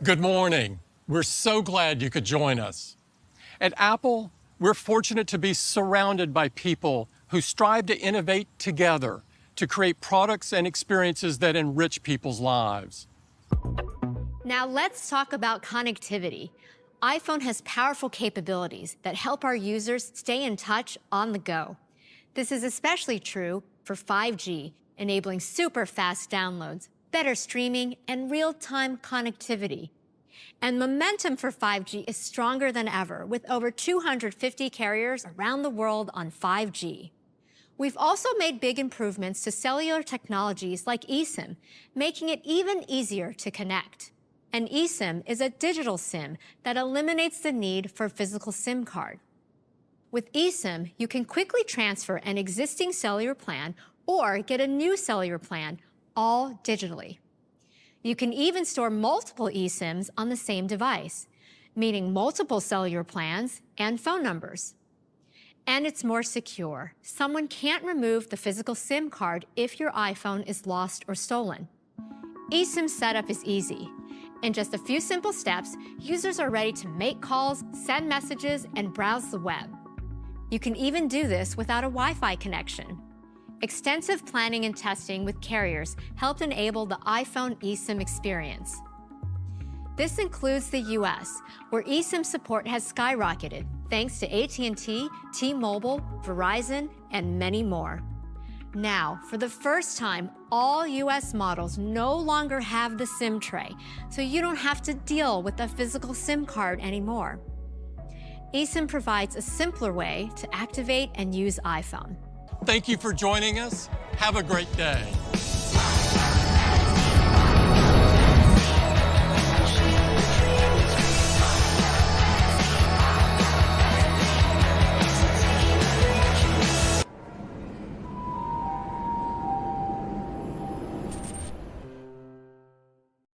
Good morning. We're so glad you could join us. At Apple, we're fortunate to be surrounded by people who strive to innovate together to create products and experiences that enrich people's lives. Now let's talk about connectivity. iPhone has powerful capabilities that help our users stay in touch on the go. This is especially true for 5G, enabling super fast downloads, better streaming, and real-time connectivity. And momentum for 5G is stronger than ever, with over 250 carriers around the world on 5G. We've also made big improvements to cellular technologies like eSIM, making it even easier to connect. An eSIM is a digital SIM that eliminates the need for a physical SIM card. With eSIM, you can quickly transfer an existing cellular plan or get a new cellular plan, all digitally. You can even store multiple eSIMs on the same device, meaning multiple cellular plans and phone numbers. And it's more secure. Someone can't remove the physical SIM card if your iPhone is lost or stolen. eSIM setup is easy. In just a few simple steps, users are ready to make calls, send messages, and browse the web. You can even do this without a Wi-Fi connection. Extensive planning and testing with carriers helped enable the iPhone eSIM experience. This includes the US, where eSIM support has skyrocketed, thanks to AT&T, T-Mobile, Verizon, and many more. Now, for the first time, all US models no longer have the SIM tray, so you don't have to deal with a physical SIM card anymore. eSIM provides a simpler way to activate and use iPhone. Thank you for joining us. Have a great day.